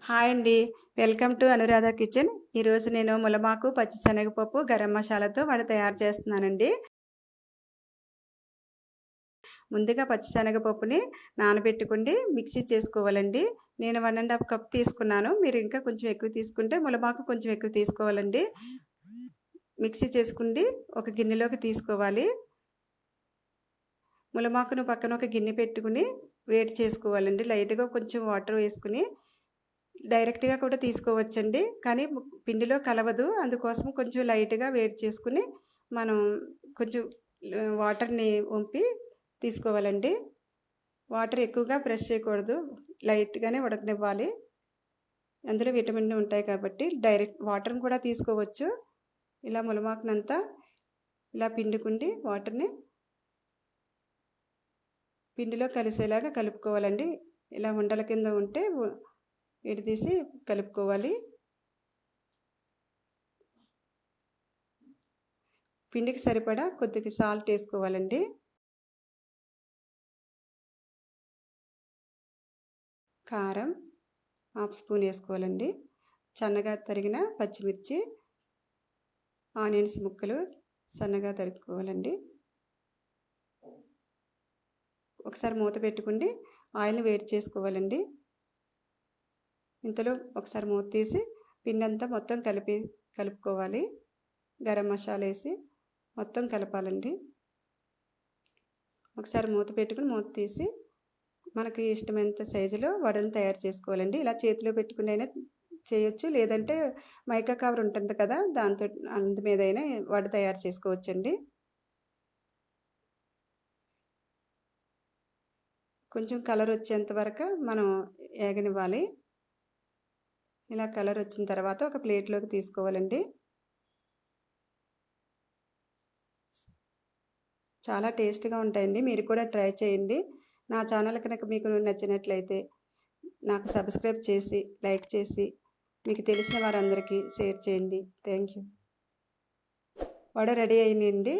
Hi అండి. Welcome to Anuradha kitchen. ఈరోజు నేను ములమాకు, పచ్చిశనగపప్పు, గరం మసాలాతో వడ తయారు చేస్తున్నానండి. ముందుగా పచ్చిశనగపప్పుని నానబెట్టుకుండి మిక్సీ చేసుకోవాలండి. నేను 1 ½ కప్ తీసుకున్నాను. మీరు ఇంకా కొంచెం ఎక్కువ తీసుకుంటే ములమాకు కొంచెం ఎక్కువ తీసుకోవాలండి. మిక్సీ చేసుకుండి ఒక గిన్నెలోకి తీసుకోవాలి. ములమాకును పక్కన ఒక గిన్నె పెట్టుకుని వేడి చేసుకోవాలండి. లైట్‌గా కొంచెం వాటర్ వేసుకుని డైరెక్ట్‌గా కూడా తీసుకోవచ్చండి. కానీ పిండిలో కలవదు. అందుకోసం కొంచెం లైట్‌గా వేడి చేసుకుని మనం కొంచెం వాటర్‌ని వంపి తీసుకోవాలండి. వాటర్ ఎక్కువగా ప్రెస్ చేయకూడదు. లైట్‌గానే ఉడకనివ్వాలి. అందులో విటమిన్‌లు ఉంటాయి కాబట్టి డైరెక్ట్ వాటర్‌ని కూడా తీసుకోవచ్చు. ఇలా ములమాకునంతా ఇలా పిండుకుండి వాటర్‌ని పిండిలో కలిసేలాగా కలుపుకోవాలండి. ఇలా ఉండల కింద ఉంటే విడదీసి కలుపుకోవాలి. పిండికి సరిపడా కొద్దిగా సాల్ట్ వేసుకోవాలండి. కారం హాఫ్ స్పూన్ వేసుకోవాలండి. సన్నగా తరిగిన పచ్చిమిర్చి, ఆనియన్స్ ముక్కలు సన్నగా తరుక్కోవాలండి. ఒకసారి మూత పెట్టుకుండి ఆయిల్ని వేడి చేసుకోవాలండి. ఇంతలో ఒకసారి మూత తీసి పిండి అంతా మొత్తం కలుపుకోవాలి. గరం మసాలా వేసి మొత్తం కలపాలండి. ఒకసారి మూత పెట్టుకుని మూత తీసి మనకి ఇష్టమైనంత సైజులో వడలు తయారు చేసుకోవాలండి. ఇలా చేతిలో పెట్టుకుని అయినా చేయొచ్చు, లేదంటే మైకా కవర్ ఉంటుంది కదా, దాంతో అందు మీద అయినా వడ తయారు చేసుకోవచ్చండి. కొంచెం కలర్ వచ్చేంత వరకు మనం ఏగనివ్వాలి. ఇలా కలర్ వచ్చిన తర్వాత ఒక ప్లేట్లోకి తీసుకోవాలండి. చాలా టేస్ట్‌గా ఉంటాయండి. మీరు కూడా ట్రై చేయండి. నా ఛానల్ కనుక మీకు నచ్చినట్లయితే నాకు సబ్స్క్రైబ్ చేసి, లైక్ చేసి, మీకు తెలిసిన వారందరికీ షేర్ చేయండి. Thank you. వడ రెడీ అయిందండి.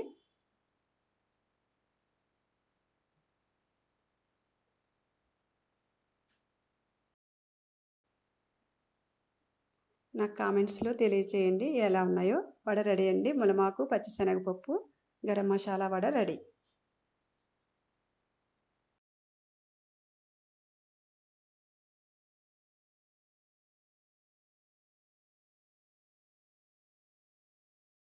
నాకు కామెంట్స్‌లో తెలియచేయండి ఎలా ఉన్నాయో. వడ రెడీ అండి. ములమాకు, పచ్చిశనగపప్పు, గరం మసాలా వడ రెడీ.